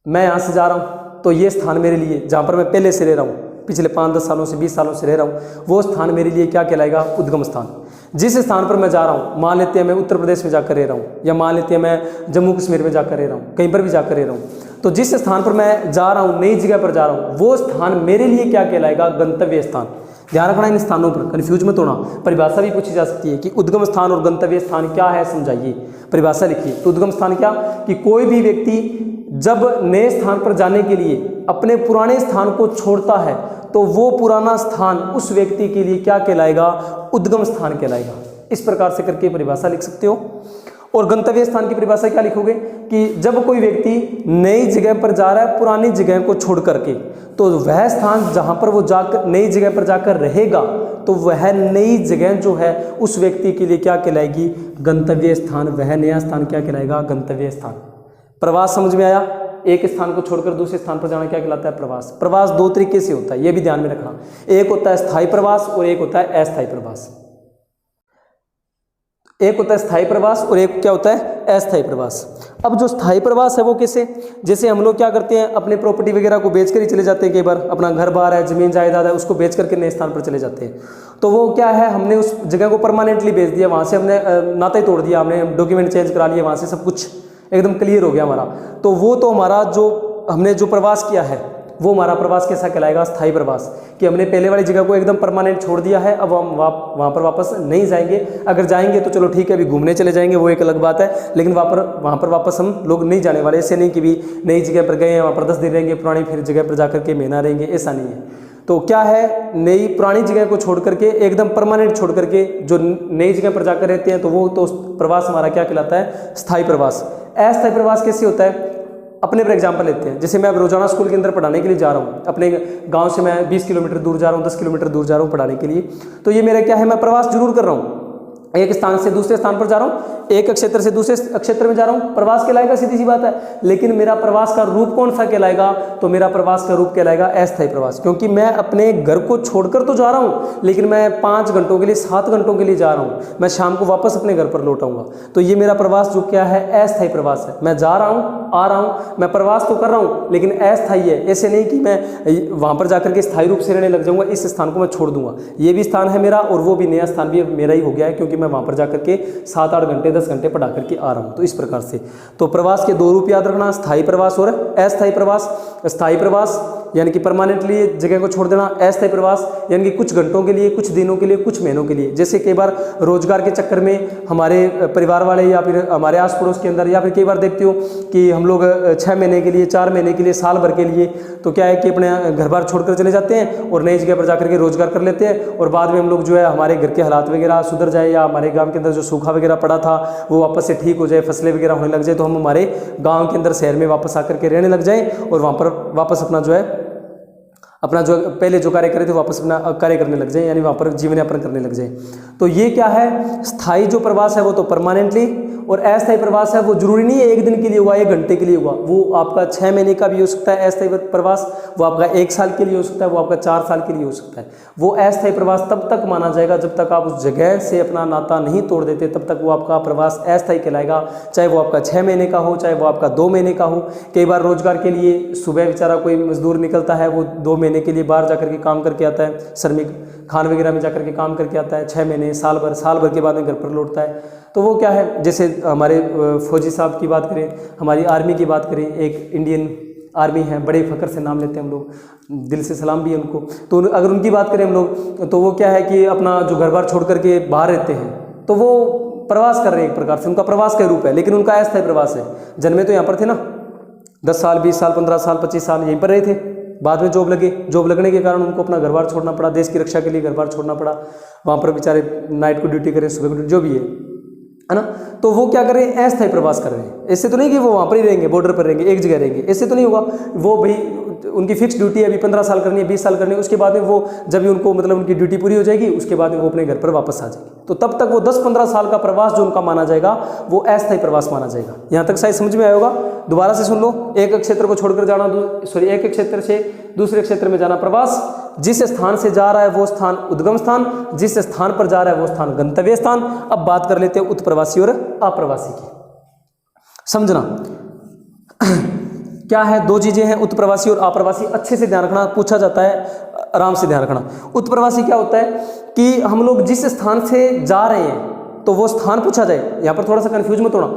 मैं यहाँ से जा रहा हूँ तो ये स्थान मेरे लिए, जहाँ पर मैं पहले से रह रहा हूँ, पिछले 5-10 सालों से 20 सालों से रह रहा हूँ, वो स्थान मेरे लिए क्या कहलाएगा, उद्गम स्थान। जिस स्थान पर मैं जा रहा हूँ, मान लेते हैं मैं उत्तर प्रदेश में जाकर रह रहा हूँ, या मान लेते हैं मैं जम्मू कश्मीर में जाकर रह रहा हूँ, कहीं पर भी जाकर रह रहा हूँ, तो जिस स्थान पर मैं जा रहा हूँ, नई जगह पर जा रहा हूँ, वो स्थान मेरे लिए क्या कहलाएगा, गंतव्य स्थान। ध्यान रखना इन स्थानों पर, कन्फ्यूज मत होना। परिभाषा भी पूछी जा सकती है कि उद्गम स्थान और गंतव्य स्थान क्या है, समझाइए, परिभाषा लिखिए। तो उद्गम स्थान क्या, कि कोई भी व्यक्ति जब नए स्थान पर जाने के लिए अपने पुराने स्थान को छोड़ता है तो वो पुराना स्थान उस व्यक्ति के लिए क्या कहलाएगा, उद्गम स्थान कहलाएगा। इस प्रकार से करके परिभाषा लिख सकते हो। और गंतव्य स्थान की परिभाषा क्या लिखोगे कि जब कोई व्यक्ति नई जगह पर जा रहा है पुरानी जगह को छोड़ करके, तो वह स्थान जहाँ पर वो जाकर नई जगह पर जाकर रहेगा तो वह नई जगह जो है उस व्यक्ति के लिए क्या कहलाएगी, गंतव्य स्थान। वह नया स्थान क्या कहलाएगा, गंतव्य स्थान। प्रवास समझ में आया, एक स्थान को छोड़कर दूसरे स्थान पर जाना क्या कहलाता है, प्रवास। प्रवास 2 तरीके से होता है, यह भी ध्यान में रखना। एक होता है स्थायी प्रवास और एक होता है अस्थायी प्रवास। एक होता है स्थायी प्रवास और एक क्या होता है, अस्थायी प्रवास। अब जो स्थायी प्रवास है वो कैसे, जैसे हम लोग क्या करते हैं, अपने प्रॉपर्टी वगैरह को बेच कर ही चले जाते हैं। कई बार अपना घर बार है, जमीन जायदाद है, उसको बेच करके नए स्थान पर चले जाते हैं। तो वो क्या है, हमने उस जगह को परमानेंटली बेच दिया, वहाँ से हमने नाता ही तोड़ दिया, हमने डॉक्यूमेंट चेंज करा लिए, वहाँ से सब कुछ एकदम क्लियर हो गया हमारा। तो वो तो हमारा जो हमने जो प्रवास किया है वो हमारा प्रवास कैसा कहलाएगा, स्थायी प्रवास। कि हमने पहले वाली जगह को एकदम परमानेंट छोड़ दिया है, अब हम वहाँ पर वापस नहीं जाएंगे। अगर जाएंगे तो चलो ठीक है, अभी घूमने चले जाएंगे, वो एक अलग बात है, लेकिन वहाँ पर वापस हम लोग नहीं जाने वाले। ऐसे नहीं कि भी नई जगह पर गए हैं वहाँ पर 10 दिन रहेंगे, पुरानी फिर जगह पर जाकर के महीना रहेंगे, ऐसा नहीं है। तो क्या है, नई पुरानी जगह को छोड़ करके एकदम परमानेंट छोड़ करके जो नई जगह पर जाकर रहते हैं, तो वो तो प्रवास हमारा क्या कहलाता है, स्थायी प्रवास। अस्थायी प्रवास कैसे होता है, अपने पर एग्जाम्पल लेते हैं। जैसे मैं अब रोजाना स्कूल के अंदर पढ़ाने के लिए जा रहा हूँ, अपने गांव से मैं 20 किलोमीटर दूर जा रहा हूँ, 10 किलोमीटर दूर जा रहा हूँ पढ़ाने के लिए, तो ये मेरा क्या है, मैं प्रवास जरूर कर रहा हूँ, एक स्थान से दूसरे स्थान पर जा रहा हूँ, एक क्षेत्र से दूसरे क्षेत्र में जा रहा हूँ, प्रवास कहलाएगा, सीधी सी बात है। लेकिन मेरा प्रवास का रूप कौन सा कहलाएगा? तो मेरा प्रवास का रूप कहलाएगा अस्थायी प्रवास, क्योंकि मैं अपने घर को छोड़कर तो जा रहा हूँ, लेकिन मैं 5 घंटों के लिए 7 घंटों के लिए जा रहा हूँ, मैं शाम को वापस अपने घर पर लौट आऊँगा। तो ये मेरा प्रवास जो क्या है, अस्थायी प्रवास है। मैं जा रहा हूँ, आ रहा हूँ, मैं प्रवास तो कर रहा हूँ लेकिन अस्थायी है। ऐसे नहीं कि मैं वहाँ पर जाकर के स्थायी रूप से रहने लग जाऊँगा, इस स्थान को मैं छोड़ दूंगा। ये भी स्थान है मेरा और वो भी नया स्थान भी मेरा ही हो गया है, क्योंकि मैं वहाँ पर जाकर के 7-8 घंटे 10 घंटे पढ़ा करके आ रहा हूँ। तो इस प्रकार से तो प्रवास के 2 रूप याद रखना, स्थायी प्रवास और अस्थायी प्रवास। स्थायी प्रवास यानी कि परमानेंटली जगह को छोड़ देना, अस्थायी प्रवास यानी कि कुछ घंटों के लिए, कुछ दिनों के लिए, कुछ महीनों के लिए। जैसे कई बार रोजगार के चक्कर में हमारे परिवार वाले या फिर हमारे आस पड़ोस के अंदर, या फिर कई बार देखते हो कि हम लोग 6 महीने के लिए, 4 महीने के लिए, साल भर के लिए, तो क्या है कि अपने घर बार छोड़कर चले जाते हैं और नई जगह पर जाकर के रोजगार कर लेते हैं, और बाद में हम लोग जो है हमारे घर के हालात वगैरह सुधर जाए या हमारे गाँव के अंदर जो सूखा वगैरह पड़ा था वो वापस से ठीक हो जाए, फसलें वगैरह होने लग जाए, तो हम हमारे गाँव के अंदर शहर में वापस आकर के रहने लग जाए और वहाँ पर वापस अपना जो है जो पहले जो कार्य करे थे वापस अपना कार्य करने लग जाए, यानी वहाँ पर जीवन यापन करने लग जाए। तो ये क्या है, स्थायी जो प्रवास है वो तो परमानेंटली, और अस्थायी प्रवास है वो जरूरी नहीं है 1 दिन के लिए हुआ, 1 घंटे के लिए हुआ, वो आपका 6 महीने का भी हो सकता है अस्थायी प्रवास, वो आपका 1 साल के लिए हो सकता है, वो आपका 4 साल के लिए हो सकता है। वो अस्थायी प्रवास तब तक माना जाएगा जब तक आप उस जगह से अपना नाता नहीं तोड़ देते, तब तक वो आपका प्रवास अस्थायी कहलाएगा। चाहे वो आपका 6 महीने का हो, चाहे वो आपका 2 महीने का हो। कई बार रोजगार के लिए सुबह बेचारा कोई मजदूर निकलता है, वो 2 महीने के लिए बाहर जाकर के काम करके आता है, श्रमिक खान वगैरह में जाकर के काम करके आता है, 6 महीने, साल भर के बाद में घर पर लौटता है। तो वो क्या है, जैसे हमारे फौजी साहब की बात करें, हमारी आर्मी की बात करें, एक इंडियन आर्मी है, बड़े फकर से नाम लेते हैं हम लोग, दिल से सलाम भी है उनको। तो अगर उनकी बात करें हम लोग, तो वो क्या है कि अपना जो घर बार छोड़ करके बाहर रहते हैं, तो वो प्रवास कर रहे हैं, एक प्रकार से उनका प्रवास का रूप है, लेकिन उनका अस्थायी प्रवास है। जन्मे तो यहाँ पर थे ना, 10 साल, 20 साल, 15 साल, 25 साल यहीं पर रहे थे, बाद में जॉब लगने के कारण उनको अपना घर बार छोड़ना पड़ा, देश की रक्षा के लिए घर बार छोड़ना पड़ा, वहाँ पर बेचारे नाइट को ड्यूटी करें, सुबह को ड्यूटी, जो भी है ना। तो वो क्या कर रहे हैं, अस्थायी प्रवास कर रहे हैं। ऐसे तो नहीं कि वो वहाँ पर ही रहेंगे, बॉर्डर पर रहेंगे, एक जगह रहेंगे, ऐसे तो नहीं होगा। वो भाई उनकी फिक्स ड्यूटी है, अभी 15 साल करनी है, 20 साल करनी है, उसके बाद में वो जब भी उनको मतलब उनकी ड्यूटी पूरी हो जाएगी, उसके बाद में वो अपने घर पर वापस आ जाएगी। तो तब तक वो 10-15 साल का प्रवास जो उनका माना जाएगा वो अस्थायी प्रवास माना जाएगा। यहाँ तक शायद समझ में आया होगा। दोबारा से सुन लो, एक क्षेत्र को छोड़कर जाना, एक क्षेत्र से दूसरे क्षेत्र में जाना प्रवास। जिस स्थान से जा रहा है वो स्थान उद्गम स्थान, जिस स्थान पर जा रहा है वो स्थान गंतव्य स्थान। अब बात कर लेते हैं उत्प्रवासी और अप्रवासी की, समझना क्या है। 2 चीजें हैं, उत्प्रवासी और अप्रवासी। अच्छे से ध्यान रखना, पूछा जाता है, आराम से ध्यान रखना। उत्प्रवासी क्या होता है कि हम लोग जिस स्थान से जा रहे हैं, तो वो स्थान पूछा जाए, यहाँ पर थोड़ा सा कंफ्यूज मत होना,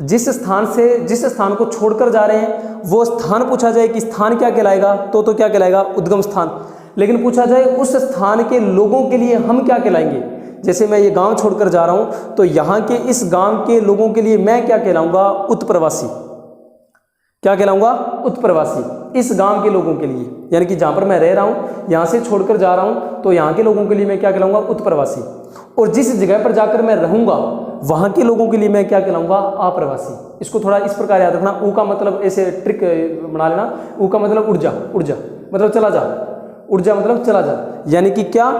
जिस स्थान को छोड़कर जा रहे हैं वो स्थान पूछा जाए कि स्थान क्या कहलाएगा, तो क्या कहलाएगा, उद्गम स्थान। लेकिन पूछा जाए उस स्थान के लोगों के लिए हम क्या कहलाएंगे। जैसे मैं ये गांव छोड़कर जा रहा हूं, तो यहाँ के इस गांव के लोगों के लिए मैं क्या कहलाऊंगा, उत्प्रवासी। क्या कहलाऊंगा, उत्प्रवासी। इस गांव के लोगों के लिए, यानी कि जहां पर मैं रह रहा हूं, यहां से छोड़कर जा रहा हूं, तो यहाँ के लोगों के लिए मैं क्या कहलाऊंगा, उत्प्रवासी। और जिस जगह पर जाकर मैं रहूंगा वहां के लोगों के लिए मैं क्या कहलाऊंगा, अप्रवासी। इसको थोड़ा इस प्रकार याद रखना। ऊ का मतलब ऐसे ट्रिक बना लेना, ऊ का मतलब ऊर्जा, ऊर्जा मतलब चला जा, ऊर्जा मतलब चला जा, यानी कि क्या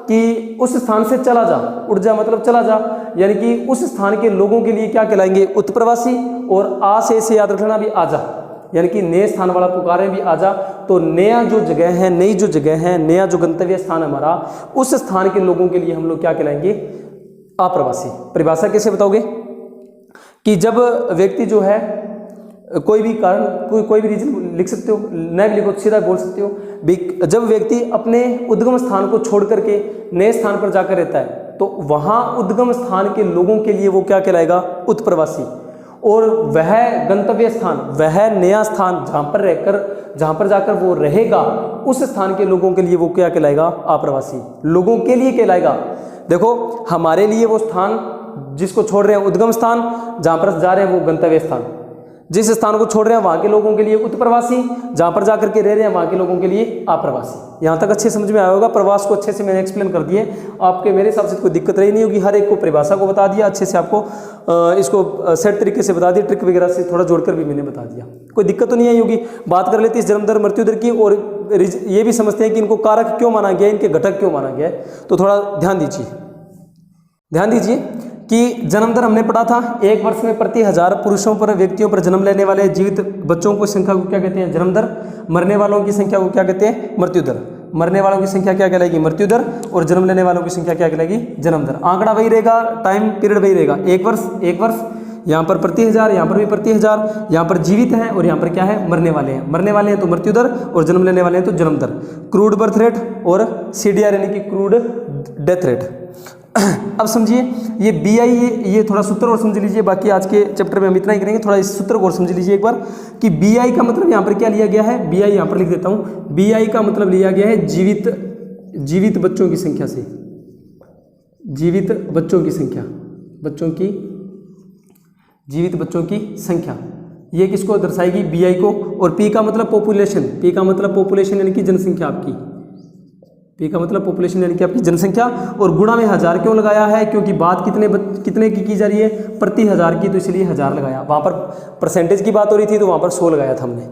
कि उस स्थान से चला जा, ऊर्जा मतलब चला जा, यानी कि उस स्थान के लोगों के लिए क्या कहलाएंगे, उत्प्रवासी। और आ से याद रखना भी आजा, यानी कि नए स्थान वाला पुकारे भी आजा। तो नया जो जगह है, नई जो जगह है, नया जो गंतव्य स्थान हमारा, उस स्थान के लोगों के लिए हम लोग क्या कहलाएंगे, अप्रवासी। परिभाषा कैसे बताओगे कि जब व्यक्ति जो है कोई भी कारण, कोई भी रीजन लिख सकते हो, न भी लिखो, सीधा बोल सकते हो। जब व्यक्ति अपने उद्गम स्थान को छोड़ करके नए स्थान पर जाकर रहता है, तो वहां उद्गम स्थान के लोगों के लिए वो क्या कहलाएगा, उत्प्रवासी। और वह गंतव्य स्थान, वह नया स्थान जहां पर जाकर वो रहेगा, उस स्थान के लोगों के लिए वो क्या कहलाएगा, अप्रवासी। लोगों के लिए कहलाएगा। देखो, हमारे लिए वो स्थान जिसको छोड़ रहे हैं उद्गम स्थान, जहां पर जा रहे हैं वो गंतव्य स्थान। जिस स्थान को छोड़ रहे हैं वहां के लोगों के लिए उत्प्रवासी, जहां पर जाकर के रह रहे हैं वहां के लोगों के लिए अप्रवासी। यहां तक अच्छे समझ में आया होगा। प्रवास को अच्छे से मैंने एक्सप्लेन कर दिए, आपके मेरे हिसाब से कोई दिक्कत रही नहीं होगी। हर एक को परिभाषा को बता दिया अच्छे से, आपको इसको सेट तरीके से बता दिया, ट्रिक वगैरह से थोड़ा जोड़कर भी मैंने बता दिया, कोई दिक्कत तो नहीं आई होगी। बात कर लेते इस जन्म दर मृत्यु दर की, और ये भी समझते हैं कि इनको कारक क्यों माना गया, इनके घटक क्यों माना गया है, तो थोड़ा ध्यान दीजिए। ध्यान दीजिए कि जन्म दर हमने पढ़ा था, 1 वर्ष में प्रति 1000 पुरुषों पर व्यक्तियों पर जन्म लेने वाले जीवित बच्चों को संख्या को क्या कहते हैं? जन्म दर। मरने वालों की संख्या को क्या कहते हैं? मृत्यु दर। मरने वालों की संख्या क्या कहलाएगी? मृत्यु दर। और जन्म लेने वालों की संख्या क्या कहलाएगी? जन्म दर। आंकड़ा वही रहेगा, टाइम पीरियड वही रहेगा, 1 वर्ष, यहाँ पर प्रति 1000, यहाँ पर भी प्रति 1000, यहाँ पर जीवित हैं और यहाँ पर क्या है? मरने वाले हैं। मरने वाले हैं तो मृत्यु दर और जन्म लेने वाले हैं तो जन्म दर। क्रूड बर्थ रेट और CDR यानी कि क्रूड डेथ रेट। अब समझिए ये BI, ये थोड़ा सूत्र और समझ लीजिए, बाकी आज के चैप्टर में हम इतना ही करेंगे, थोड़ा इस सूत्र को और समझ लीजिए एक बार कि BI का मतलब यहाँ पर क्या लिया गया है? BI यहाँ पर लिख देता हूँ, BI का मतलब लिया गया है जीवित बच्चों की संख्या से, जीवित बच्चों की संख्या, जीवित बच्चों की संख्या, ये किसको दर्शाएगी? BI को। और P का मतलब पॉपुलेशन, P का मतलब पॉपुलेशन यानी कि जनसंख्या आपकी, P का मतलब पॉपुलेशन यानी कि आपकी जनसंख्या। और गुणा में 1000 क्यों लगाया है? क्योंकि बात कितने की जा रही है? प्रति 1000 की, तो इसलिए 1000 लगाया। वहाँ पर परसेंटेज की बात हो रही थी तो वहाँ पर 100 लगाया था हमने।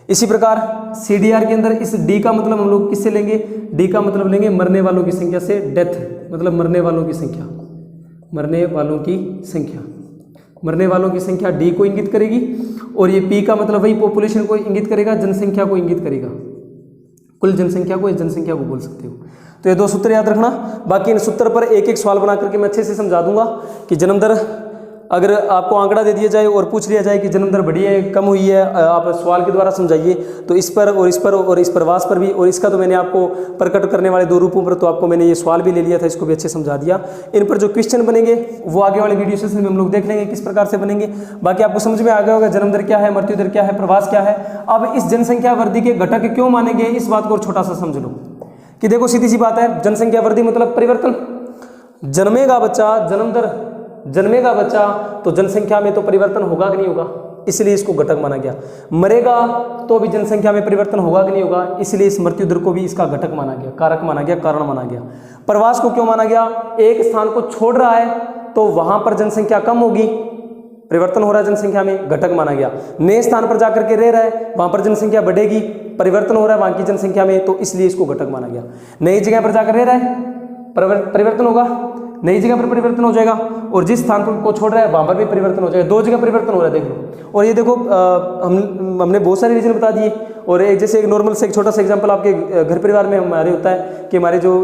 इसी प्रकार CDR के अंदर इस D का मतलब हम लोग किससे लेंगे? D का मतलब लेंगे मरने वालों की संख्या से, डेथ मतलब मरने वालों की संख्या, मरने वालों की संख्या, मरने वालों की संख्या D को इंगित करेगी। और ये P का मतलब वही पॉपुलेशन को इंगित करेगा, जनसंख्या को इंगित करेगा, कुल जनसंख्या को, इस जनसंख्या को बोल सकते हो। तो ये 2 सूत्र याद रखना। बाकी इन सूत्र पर एक एक सवाल बना करके मैं अच्छे से समझा दूंगा कि जन्म दर, अगर आपको आंकड़ा दे दिया जाए और पूछ लिया जाए कि जन्म दर बढ़ी है कम हुई है, आप सवाल के द्वारा समझाइए, तो इस पर और इस पर और इस प्रवास पर भी, और इसका तो मैंने आपको प्रकट करने वाले 2 रूपों पर तो आपको मैंने ये सवाल भी ले लिया था, इसको भी अच्छे समझा दिया। इन पर जो क्वेश्चन बनेंगे वो आगे वाले वीडियो सेशन में हम लोग देख लेंगे किस प्रकार से बनेंगे। बाकी आपको समझ में आ गया होगा जन्म दर क्या है, मृत्यु दर क्या है, प्रवास क्या है। अब इस जनसंख्या वृद्धि के घटक क्यों मानेंगे, इस बात को और छोटा सा समझ लो कि देखो सीधी सी बात है, जनसंख्या वृद्धि मतलब परिवर्तन। जन्मेगा बच्चा, जन्म दर, जन्मेगा बच्चा तो जनसंख्या में तो परिवर्तन होगा कि नहीं होगा, इसलिए इसको घटक माना गया। मरेगा तो भी जनसंख्या में परिवर्तन होगा कि नहीं होगा, इसलिए इस मृत्यु दर को भी इसका घटक माना गया, कारक माना गया, कारण माना गया। प्रवास को क्यों माना गया? एक स्थान को छोड़ रहा है तो वहां पर जनसंख्या कम होगी, परिवर्तन हो रहा है जनसंख्या में, घटक माना गया। नए स्थान पर जाकर के रह रहा है, वहां पर जनसंख्या बढ़ेगी, परिवर्तन हो रहा है वहां की जनसंख्या में, तो इसलिए इसको घटक माना गया। नई जगह पर जाकर रह रहा है, परिवर्तन होगा, नई जगह पर परिवर्तन हो जाएगा, और जिस स्थान पर को छोड़ रहा है वहां पर भी परिवर्तन हो जाएगा। 2 जगह परिवर्तन हो रहा है, देख लो। और ये देखो हमने बहुत सारे रीजन बता दिए। और एक जैसे एक नॉर्मल से एक छोटा सा एग्जांपल आपके घर परिवार में हमारे होता है कि हमारे जो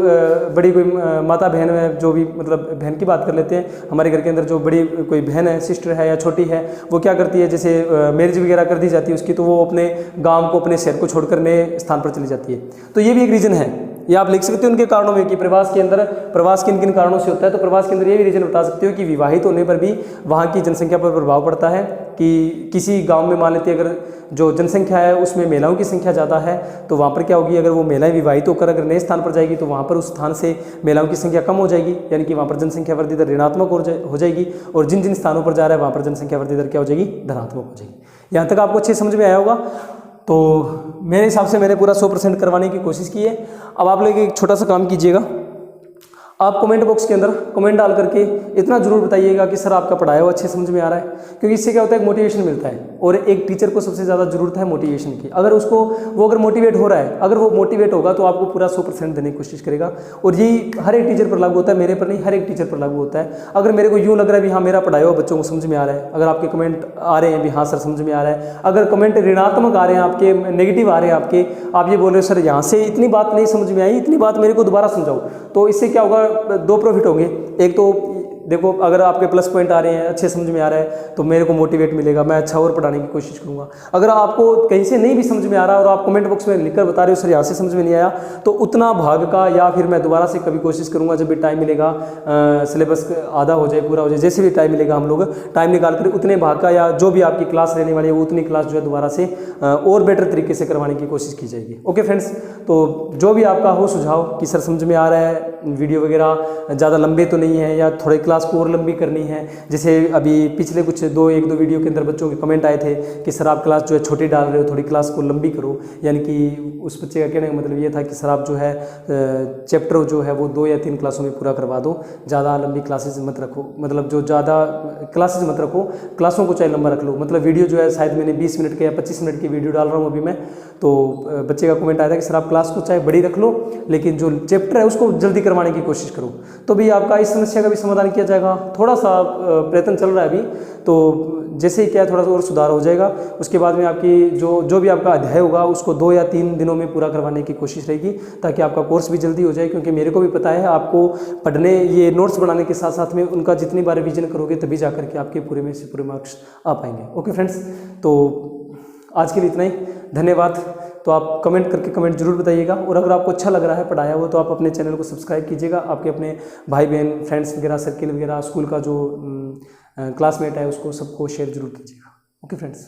बड़ी कोई माता बहन है, जो भी मतलब बहन की बात कर लेते हैं, हमारे घर के अंदर जो बड़ी कोई बहन है, सिस्टर है या छोटी है, वो क्या करती है, जैसे मैरिज वगैरह कर दी जाती है उसकी, तो वो अपने गाँव को, अपने शहर को छोड़कर नए स्थान पर चली जाती है। तो ये भी एक रीजन है, ये आप लिख सकते हो उनके कारणों में कि प्रवास के अंदर, प्रवास किन किन कारणों से होता है। तो प्रवास के अंदर ये भी रीजन बता सकते हो कि विवाहित होने पर भी वहाँ की जनसंख्या पर प्रभाव पड़ता है, कि किसी गांव में मान लेते अगर जो जनसंख्या है उसमें महिलाओं की संख्या ज़्यादा है, तो वहाँ पर क्या होगी, अगर वो महिलाएं विवाहित होकर अगर नए स्थान पर जाएगी तो वहाँ पर उस स्थान से महिलाओं की संख्या कम हो जाएगी, यानी कि वहाँ पर जनसंख्या वृद्धि दर ऋणात्मक हो जाएगी। और जिन जिन स्थानों पर जा रहा है वहाँ पर जनसंख्या वृद्धि दर क्या हो जाएगी, धनात्मक हो जाएगी। यहाँ तक आपको अच्छे समझ में आया होगा। तो मेरे हिसाब से मैंने पूरा 100% करवाने की कोशिश की है। अब आप लोग एक छोटा सा काम कीजिएगा, आप कमेंट बॉक्स के अंदर कमेंट डाल करके इतना जरूर बताइएगा कि सर आपका पढ़ाया हुआ अच्छे समझ में आ रहा है, क्योंकि इससे क्या होता है, एक मोटिवेशन मिलता है। और एक टीचर को सबसे ज़्यादा जरूरत है मोटिवेशन की। अगर उसको वो अगर मोटिवेट हो रहा है, अगर वो मोटिवेट होगा तो आपको पूरा 100% देने की कोशिश करेगा। और यही हर एक टीचर पर लागू होता है, मेरे पर नहीं, हर एक टीचर पर लागू होता है। अगर मेरे को यूँ लग रहा है भी हाँ मेरा पढ़ाया हुआ बच्चों को समझ में आ रहा है, अगर आपके कमेंट आ रहे हैं भी हाँ सर समझ में आ रहा है, अगर कमेंट ऋणात्मक आ रहे हैं आपके, नेगेटिव आ रहे हैं आपके, आप ये बोल रहे हो सर यहाँ से इतनी बात नहीं समझ में आई, इतनी बात मेरे को दोबारा समझाओ, तो इससे क्या होगा, 2 प्रॉफिट होंगे। एक तो देखो अगर आपके प्लस पॉइंट आ रहे हैं, अच्छे समझ में आ रहा है, तो मेरे को मोटिवेट मिलेगा, मैं अच्छा और पढ़ाने की कोशिश करूंगा। अगर आपको कहीं से नहीं भी समझ में आ रहा और आप कमेंट बॉक्स में लिखकर बता रहे हो सर यहाँ से समझ में नहीं आया, तो उतना भाग का, या फिर मैं दोबारा से कभी कोशिश करूंगा जब भी टाइम मिलेगा, सिलेबस आधा हो जाए पूरा हो जाए, जैसे भी टाइम मिलेगा हम लोग टाइम निकाल कर उतने भाग का, या जो भी आपकी क्लास रहने वाली है वो उतनी क्लास जो है दोबारा से और बेटर तरीके से करवाने की कोशिश की जाएगी। ओके फ्रेंड्स, तो जो भी आपका हो सुझाव कि सर समझ में आ रहा है, वीडियो वगैरह ज़्यादा लंबे तो नहीं है, या थोड़ी क्लास को और लंबी करनी है, जैसे अभी पिछले कुछ 1-2 वीडियो के अंदर बच्चों के कमेंट आए थे कि सर आप क्लास जो है छोटी डाल रहे हो, थोड़ी क्लास को लंबी करो। यानी कि उस बच्चे का कहने का मतलब ये था कि सर आप जो है चैप्टर जो है वो 2 या 3 क्लासों में पूरा करवा दो, ज़्यादा लंबी क्लासेस मत रखो, मतलब जो ज़्यादा क्लासेस मत रखो, क्लासों को चाहे लंबा रख लो। मतलब वीडियो जो है शायद मैंने 20 मिनट के या 25 मिनट की वीडियो डाल रहा हूँ अभी मैं, तो बच्चे का कमेंट आया था कि सर आप क्लास को चाहे बड़ी रख लो लेकिन जो चैप्टर है उसको जल्दी करवाने की कोशिश करो। तो भी आपका इस समस्या का भी समाधान किया जाएगा। थोड़ा सा प्रयत्न चल रहा है अभी, तो जैसे ही क्या थोड़ा सा और सुधार हो जाएगा उसके बाद में आपकी जो भी आपका अध्याय होगा उसको 2 या 3 दिनों में पूरा करवाने की कोशिश रहेगी, ताकि आपका कोर्स भी जल्दी हो जाए। क्योंकि मेरे को भी पता है आपको पढ़ने ये नोट्स बनाने के साथ साथ में उनका जितनी बार रिवीजन करोगे तभी जा करके आपके पूरे में से पूरे मार्क्स आ पाएंगे। ओके फ्रेंड्स, तो आज के लिए इतना ही, धन्यवाद। तो आप कमेंट करके कमेंट जरूर बताइएगा, और अगर आपको अच्छा लग रहा है पढ़ाया हुआ तो आप अपने चैनल को सब्सक्राइब कीजिएगा। आपके अपने भाई बहन फ्रेंड्स वगैरह सर्किल वगैरह स्कूल का जो क्लासमेट है उसको सबको शेयर जरूर कीजिएगा। Okay friends.